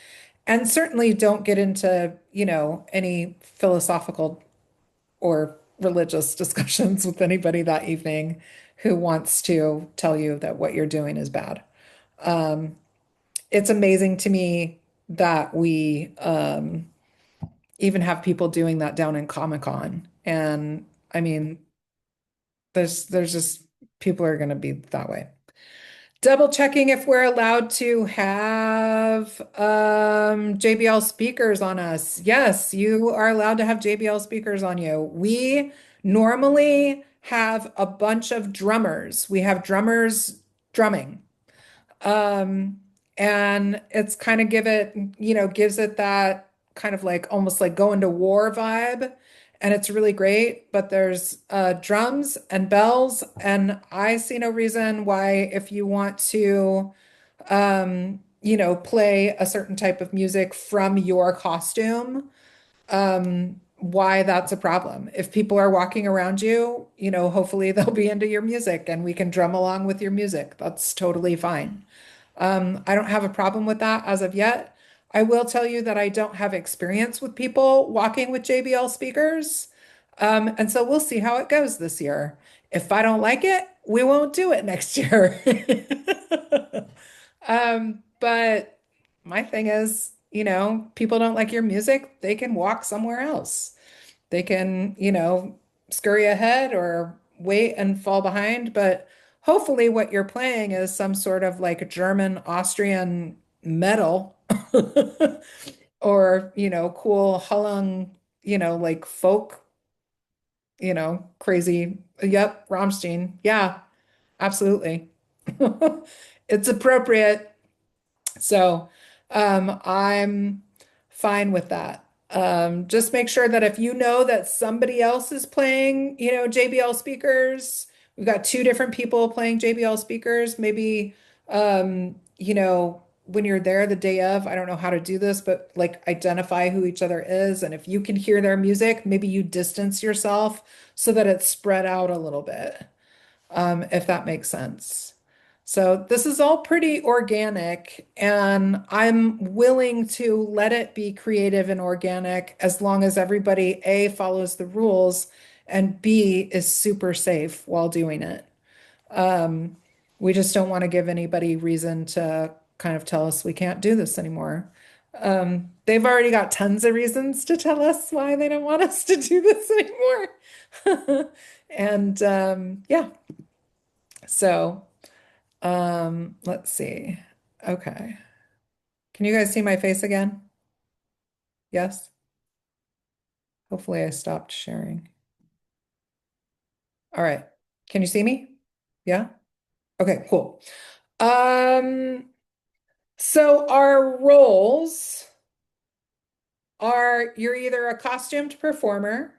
And certainly don't get into, any philosophical or religious discussions with anybody that evening who wants to tell you that what you're doing is bad. Um, it's amazing to me that we even have people doing that down in Comic-Con. And I mean, there's just people are going to be that way. Double checking if we're allowed to have JBL speakers on us. Yes, you are allowed to have JBL speakers on you. We normally have a bunch of drummers. We have drummers drumming. Um, and it's kind of gives it that kind of like almost like going to war vibe. And it's really great, but there's drums and bells, and I see no reason why if you want to play a certain type of music from your costume, why that's a problem. If people are walking around you, hopefully they'll be into your music and we can drum along with your music. That's totally fine. I don't have a problem with that as of yet. I will tell you that I don't have experience with people walking with JBL speakers. And so we'll see how it goes this year. If I don't like it, we won't do it next year. But my thing is, people don't like your music, they can walk somewhere else. They can, scurry ahead or wait and fall behind. But hopefully, what you're playing is some sort of like German, Austrian metal or, cool Holland, like folk, crazy. Yep, Rammstein. Yeah, absolutely. It's appropriate. So I'm fine with that. Just make sure that if you know that somebody else is playing, JBL speakers, we've got two different people playing JBL speakers, maybe, when you're there the day of, I don't know how to do this, but like identify who each other is. And if you can hear their music, maybe you distance yourself so that it's spread out a little bit, if that makes sense. So this is all pretty organic, and I'm willing to let it be creative and organic as long as everybody A follows the rules and B is super safe while doing it. Um, we just don't want to give anybody reason to kind of tell us we can't do this anymore. They've already got tons of reasons to tell us why they don't want us to do this anymore. And yeah, so let's see. Okay. Can you guys see my face again? Yes? Hopefully I stopped sharing. All right. Can you see me? Yeah? Okay, cool. Um, so our roles are you're either a costumed performer,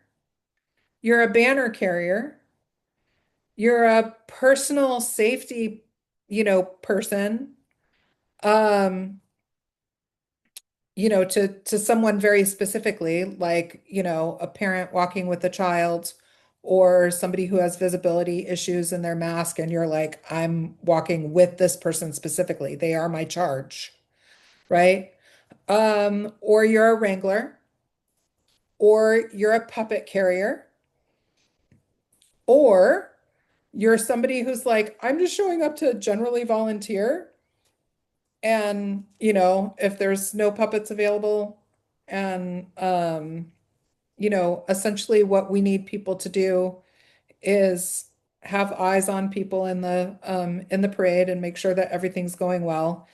you're a banner carrier, you're a personal safety, person, um, to someone very specifically, like, a parent walking with a child or somebody who has visibility issues in their mask, and you're like, I'm walking with this person specifically. They are my charge, right? Or you're a wrangler, or you're a puppet carrier, or you're somebody who's like, I'm just showing up to generally volunteer. And, if there's no puppets available, and, essentially what we need people to do is have eyes on people in the parade and make sure that everything's going well.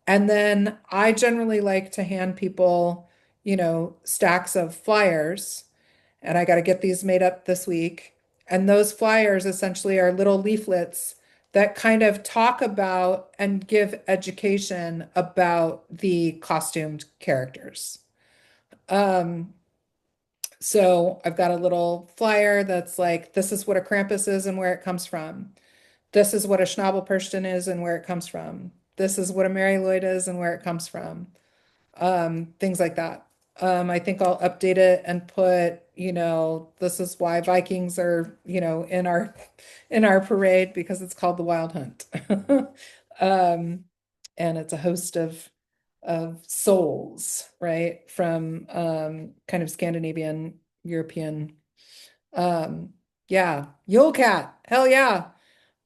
And then I generally like to hand people, stacks of flyers, and I got to get these made up this week. And those flyers essentially are little leaflets that kind of talk about and give education about the costumed characters. Um, so I've got a little flyer that's like, this is what a Krampus is and where it comes from. This is what a Schnabelpursten is and where it comes from. This is what a Mary Lloyd is and where it comes from. Things like that. I think I'll update it and put, this is why Vikings are, in our parade because it's called the Wild Hunt. Um, and it's a host of souls, right? From kind of Scandinavian, European. Yeah, Yule Cat. Hell yeah.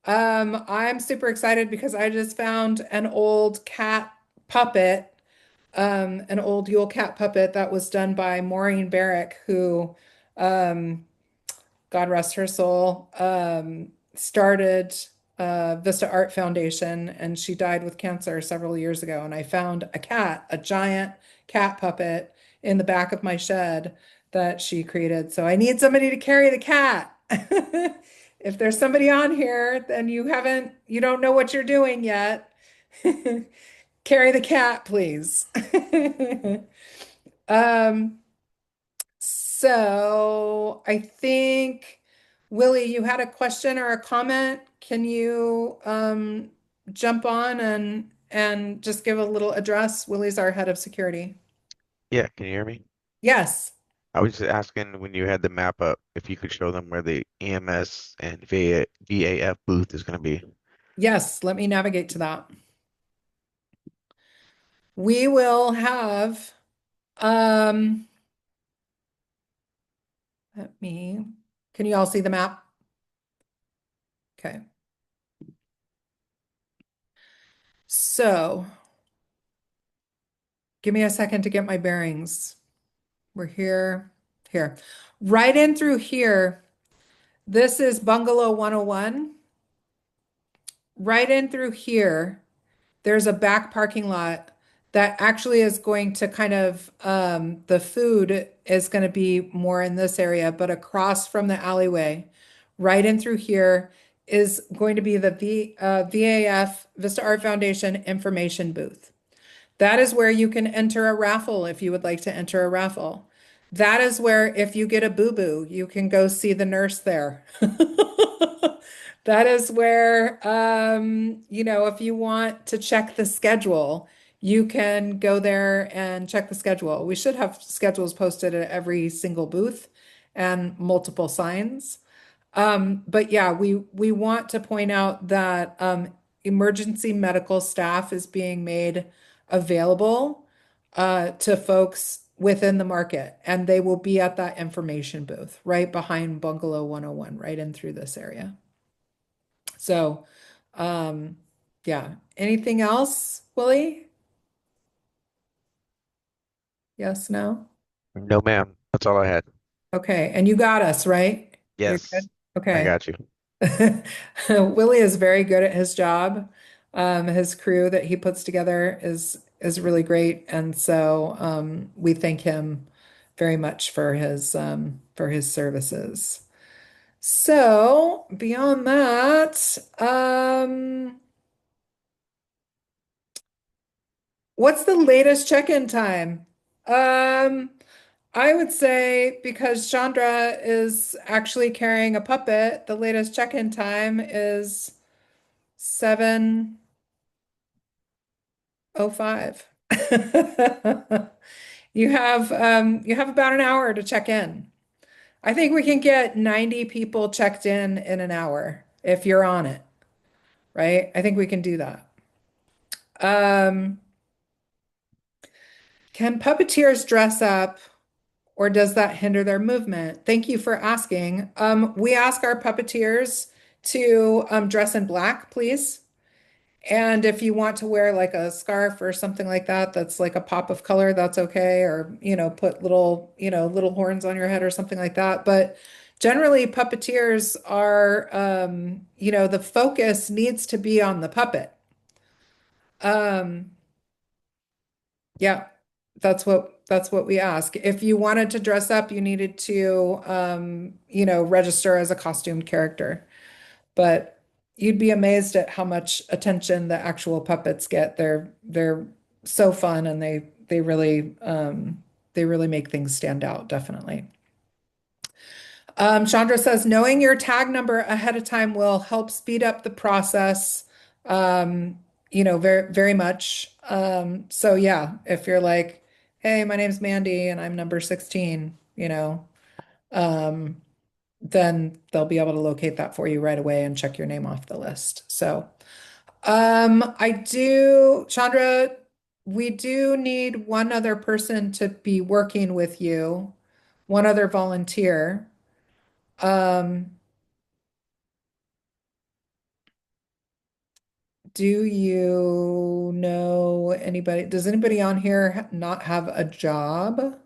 I'm super excited because I just found an old cat puppet, an old Yule Cat puppet that was done by Maureen Barrick, who, um, God rest her soul, started Vista Art Foundation, and she died with cancer several years ago. And I found a cat, a giant cat puppet in the back of my shed that she created. So I need somebody to carry the cat. If there's somebody on here, then you don't know what you're doing yet. Carry the cat, please. Um, so I think, Willie, you had a question or a comment. Can you jump on and just give a little address? Willie's our head of security. Yeah, can you hear me? Yes. I was just asking when you had the map up if you could show them where the EMS and VAF booth is going to be. Yes, let me navigate to that. We will have um let me can you all see the map? Okay. So give me a second to get my bearings. We're here. Right in through here. This is Bungalow 101. Right in through here, there's a back parking lot that actually is going to kind of, the food is going to be more in this area, but across from the alleyway, right in through here is going to be the VAF, Vista Art Foundation information booth. That is where you can enter a raffle if you would like to enter a raffle. That is where, if you get a boo-boo, you can go see the nurse there. That is where, if you want to check the schedule, you can go there and check the schedule. We should have schedules posted at every single booth and multiple signs. But yeah, we want to point out that emergency medical staff is being made available to folks within the market, and they will be at that information booth right behind Bungalow 101, right in through this area. So, um, yeah. Anything else, Willie? Yes, no? No, ma'am. That's all I had. Okay, and you got us, right? You're Yes, good? I Okay. got you. Willie is very good at his job. His crew that he puts together is really great, and so we thank him very much for his services. So beyond that, what's the latest check-in time? Um, I would say because Chandra is actually carrying a puppet, the latest check-in time is 7:05. You have about an hour to check in. I think we can get 90 people checked in an hour if you're on it, right? I think we can do that. Um, can puppeteers dress up or does that hinder their movement? Thank you for asking. We ask our puppeteers to dress in black, please. And if you want to wear like a scarf or something like that, that's like a pop of color, that's okay. Or, put little, little horns on your head or something like that. But generally, puppeteers are, the focus needs to be on the puppet. Um, yeah, that's what we ask. If you wanted to dress up, you needed to, register as a costumed character. But you'd be amazed at how much attention the actual puppets get. They're so fun and they really make things stand out, definitely. Chandra says knowing your tag number ahead of time will help speed up the process. Very, very much. So yeah, if you're like, hey, my name's Mandy and I'm number 16, um, then they'll be able to locate that for you right away and check your name off the list. So, Chandra, we do need one other person to be working with you, one other volunteer. Um, do you know anybody? Does anybody on here not have a job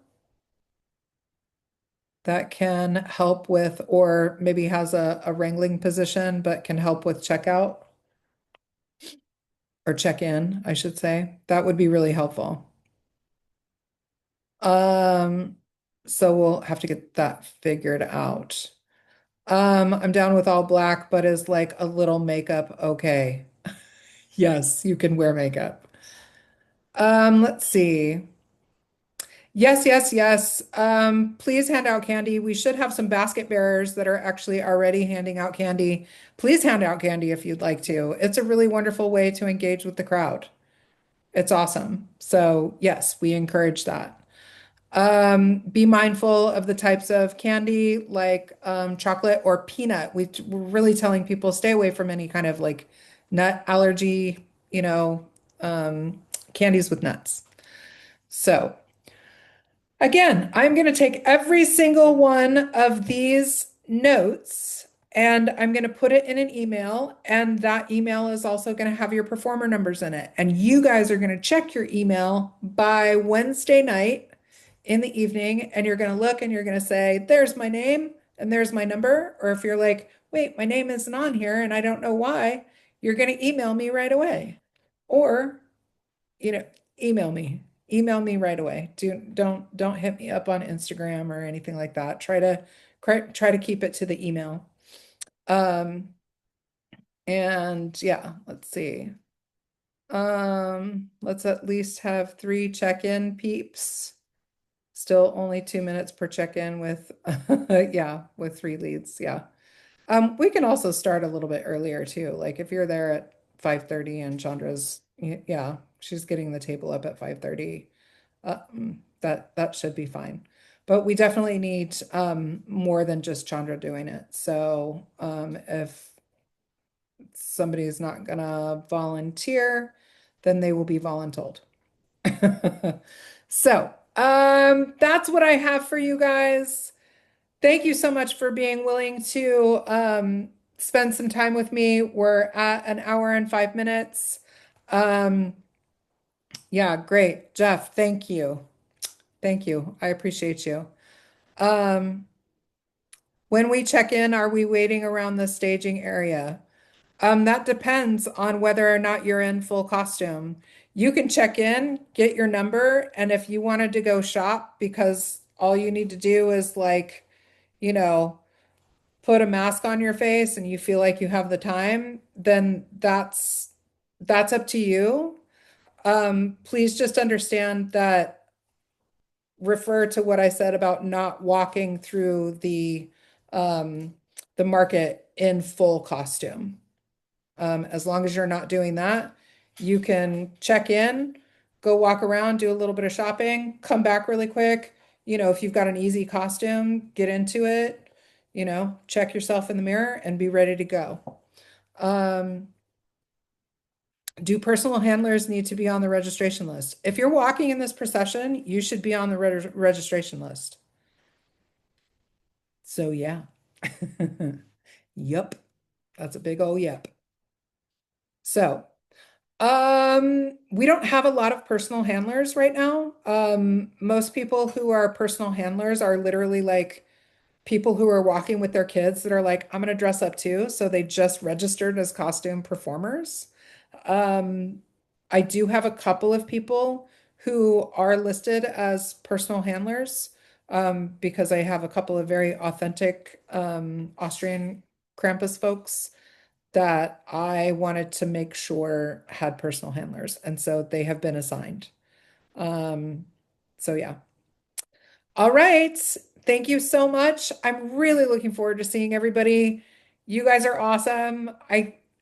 that can help with, or maybe has a wrangling position, but can help with checkout or check in, I should say? That would be really helpful. Um, so we'll have to get that figured out. I'm down with all black, but is like a little makeup okay? Yes, you can wear makeup. Let's see. Yes, yes, yes. Please hand out candy. We should have some basket bearers that are actually already handing out candy. Please hand out candy if you'd like to. It's a really wonderful way to engage with the crowd. It's awesome. So yes, we encourage that. Be mindful of the types of candy like chocolate or peanut. We're really telling people stay away from any kind of like nut allergy, candies with nuts. So again, I'm going to take every single one of these notes and I'm going to put it in an email. And that email is also going to have your performer numbers in it. And you guys are going to check your email by Wednesday night in the evening. And you're going to look and you're going to say, there's my name and there's my number. Or if you're like, wait, my name isn't on here and I don't know why, you're going to email me right away. Or you know, email me. Email me right away. Don't hit me up on Instagram or anything like that. Try to keep it to the email. Um, and yeah, let's see. Let's at least have 3 check-in peeps. Still only 2 minutes per check-in with yeah, with 3 leads. Yeah. We can also start a little bit earlier too. Like if you're there at 5:30 and Chandra's, yeah, she's getting the table up at 5:30. That should be fine. But we definitely need more than just Chandra doing it. So if somebody is not gonna volunteer, then they will be voluntold. So that's what I have for you guys. Thank you so much for being willing to spend some time with me. We're at an hour and 5 minutes. Um, yeah, great. Jeff, thank you. Thank you. I appreciate you. Um, when we check in, are we waiting around the staging area? That depends on whether or not you're in full costume. You can check in, get your number, and if you wanted to go shop, because all you need to do is like, you know, put a mask on your face and you feel like you have the time, then that's up to you. Please just understand that refer to what I said about not walking through the market in full costume. As long as you're not doing that, you can check in, go walk around, do a little bit of shopping, come back really quick. you know, if you've got an easy costume, get into it, you know, check yourself in the mirror and be ready to go. Do personal handlers need to be on the registration list? If you're walking in this procession, you should be on the registration list. So yeah. Yep. That's a big old yep. So, we don't have a lot of personal handlers right now. Most people who are personal handlers are literally like people who are walking with their kids that are like, I'm gonna dress up too. So they just registered as costume performers. Um, I do have a couple of people who are listed as personal handlers, because I have a couple of very authentic, Austrian Krampus folks that I wanted to make sure had personal handlers, and so they have been assigned. Um, so yeah. All right. Thank you so much. I'm really looking forward to seeing everybody. You guys are awesome.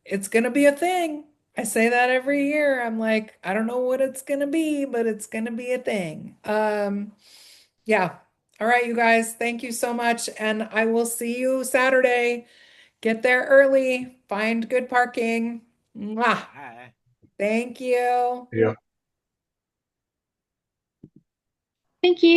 It's gonna be a thing. I say that every year. I'm like, I don't know what it's gonna be, but it's gonna be a thing. Yeah. All right, you guys. Thank you so much, and I will see you Saturday. Get there early, find good parking. Mwah. Bye. Thank you. Yeah. Thank you.